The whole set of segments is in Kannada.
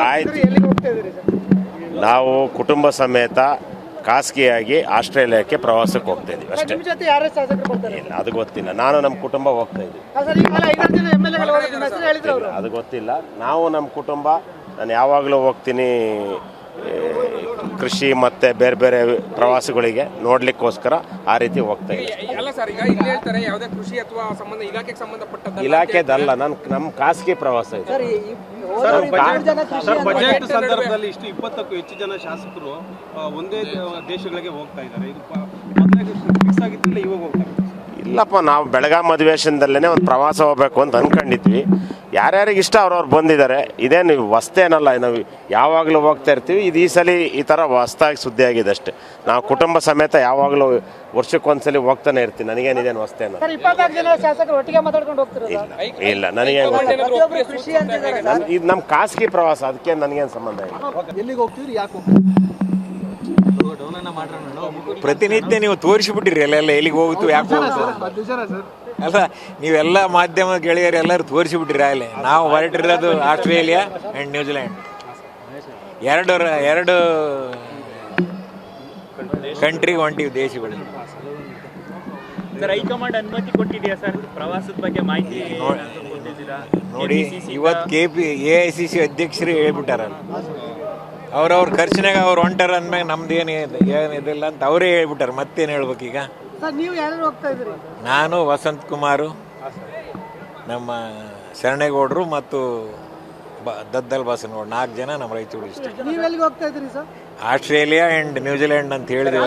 ಆಯ್ತು, ನಾವು ಕುಟುಂಬ ಸಮೇತ ಖಾಸಗಿಯಾಗಿ ಆಸ್ಟ್ರೇಲಿಯಾಕ್ಕೆ ಪ್ರವಾಸಕ್ಕೆ ಹೋಗ್ತಾ ಇದೀವಿ ಅಷ್ಟೇ. ಇಲ್ಲ, ಅದು ಗೊತ್ತಿಲ್ಲ. ನಾನು ನಮ್ಮ ಕುಟುಂಬ ಹೋಗ್ತಾ ಇದ್ದೀವಿ, ಅದು ಗೊತ್ತಿಲ್ಲ. ನಾವು ನಮ್ಮ ಕುಟುಂಬ, ನಾನು ಯಾವಾಗಲೂ ಹೋಗ್ತೀನಿ ಕೃಷಿ ಮತ್ತು ಬೇರೆ ಬೇರೆ ಪ್ರವಾಸಗಳಿಗೆ ನೋಡ್ಲಿಕ್ಕೋಸ್ಕರ ಆ ರೀತಿ ಹೋಗ್ತಾ ಇದ್ದೀವಿ. ಇಲಾಖೆದಲ್ಲ, ನಮ್ಮ ಖಾಸಗಿ ಪ್ರವಾಸ ಇದೆ. ಬಜೆಟ್ ಸಂದರ್ಭದಲ್ಲಿ ಇಷ್ಟು 20ಕ್ಕೂ ಹೆಚ್ಚು ಜನ ಶಾಸಕರು ಒಂದೇ ದೇಶಗಳಿಗೆ ಹೋಗ್ತಾ ಇದ್ದಾರೆ. ಇದು ಮೊದಲೇ ಫಿಕ್ಸ್ ಆಗಿದ್ದಿಲ್ಲ, ಇವಾಗ ಹೋಗ್ತಾರೆ? ಇಲ್ಲಪ್ಪ, ನಾವು ಬೆಳಗಾವಿ ಅಧಿವೇಶನದಲ್ಲೇ ಒಂದು ಪ್ರವಾಸ ಹೋಗ್ಬೇಕು ಅಂತ ಅಂದ್ಕೊಂಡಿದ್ವಿ. ಯಾರ್ಯಾರಿಗೆ ಇಷ್ಟ ಅವ್ರವ್ರು ಬಂದಿದ್ದಾರೆ. ಇದೇನು ಹೊಸ್ತೇನಲ್ಲ, ನಾವು ಯಾವಾಗಲೂ ಹೋಗ್ತಾ ಇರ್ತೀವಿ. ಇದು ಈ ಸಲ ಈ ಥರ ಹೊಸ್ತಾಗಿ ಸುದ್ದಿ ಆಗಿದೆ ಅಷ್ಟೇ. ನಾವು ಕುಟುಂಬ ಸಮೇತ ಯಾವಾಗಲೂ ವರ್ಷಕ್ಕೊಂದ್ಸಲಿ ಹೋಗ್ತಾನೆ ಇರ್ತೀವಿ. ನನಗೇನಿದೇನು ಹೊಸ್ತೇನಲ್ಲ. ಇಲ್ಲ, ನನಗೆ ಇದು ನಮ್ಮ ಖಾಸಗಿ ಪ್ರವಾಸ, ಅದಕ್ಕೆ ನನಗೇನು ಸಂಬಂಧ ಇಲ್ಲ. ಎಲ್ಲಿಗೆ ಹೋಗ್ತೀವಿ, ಯಾಕೆ ಹೋಗ್ತೀವಿ? ಪ್ರತಿನಿತ್ಯ ನೀವು ತೋರಿಸಿಬಿಟ್ಟಿರಿ ಎಲ್ಲ ಎಲ್ಲಿಗೆ ಹೋಗುತ್ತೋ ಯಾಕೆ ಹೋಗುತ್ತೋ ಅಲ್ಲ. ನೀವೆಲ್ಲ ಮಾಧ್ಯಮ ಗೆಳೆಯರು ಎಲ್ಲರೂ ತೋರಿಸಿಬಿಟ್ಟಿರಿ ಅಲ್ಲಿ. ನಾವು ಹೊರಟಿರೋದು ಆಸ್ಟ್ರೇಲಿಯಾ ಆ್ಯಂಡ್ ನ್ಯೂಜಿಲ್ಯಾಂಡ್, ಎರಡು ಕಂಟ್ರಿಗೆ ಹೊಂಟಿವಿ, ದೇಶಗಳು. ಹೈಕಮಾಂಡ್ ಅನುಮತಿ ಕೊಟ್ಟಿದೆಯಾ ಸರ್ ಪ್ರವಾಸದ ಬಗ್ಗೆ ಮಾಹಿತಿ ನೋಡಿ? ಇವತ್ತು AICC ಅಧ್ಯಕ್ಷರು ಹೇಳ್ಬಿಟ್ಟಾರ, ಅವ್ರವ್ರ ಖರ್ಚಿನಾಗ ಅವ್ರು ಹೊಂಟಾರ ಅಂದ್ಮ್ಯಾಗ ನಮ್ದು ಏನಿದಿಲ್ಲ ಅಂತ ಅವರೇ ಹೇಳ್ಬಿಟ್ಟಾರ. ಮತ್ತೇನು ಹೇಳ್ಬೇಕೀಗ? ನಾನು, ವಸಂತ್ ಕುಮಾರು, ನಮ್ಮ ಶರಣೇಗೌಡರು ಮತ್ತು ದದ್ದಲ್ ಬಾಸನಗೌಡ, 4 ಜನ ನಮ್ಮ Raichur district. Australia and New Zealand ಅಂತ ಹೇಳಿದ್ವಿ.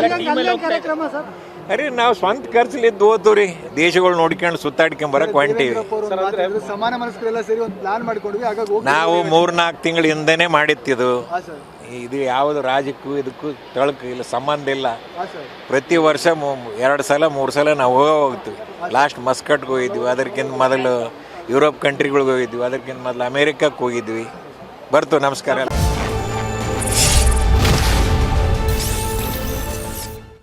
ಅರೆ, ನಾವು ಸ್ವಂತ ಖರ್ಚಲ್ಲಿದ್ದು ಓದ್ತೀವಿ, ದೇಶಗಳು ನೋಡ್ಕೊಂಡು ಸುತ್ತಾಡ್ಕೊಂಬರಕ್ಕೆ ಹೊಂಟೀವಿ. ನಾವು 3-4 ತಿಂಗಳ ಹಿಂದೆನೇ ಮಾಡಿತ್ತಿದ್ದು. ಇದು ಯಾವುದು ರಾಜ್ಯಕ್ಕೂ ಇದಕ್ಕೂ ತಳಕು ಇಲ್ಲ, ಸಂಬಂಧ ಇಲ್ಲ. ಪ್ರತಿ ವರ್ಷ 2 ಸಲ 3 ಸಲ ನಾವು ಹೋಗ್ತೀವಿ. ಲಾಸ್ಟ್ ಮಸ್ಕಟ್ಗೆ ಹೋಗಿದ್ವಿ, ಅದಕ್ಕಿಂತ ಮೊದಲು ಯುರೋಪ್ ಕಂಟ್ರಿಗಳಿಗೆ ಹೋಗಿದ್ವಿ, ಅದಕ್ಕಿಂತ ಮೊದಲು ಅಮೇರಿಕಕ್ಕೆ ಹೋಗಿದ್ವಿ. ಬರ್ತು. ನಮಸ್ಕಾರ.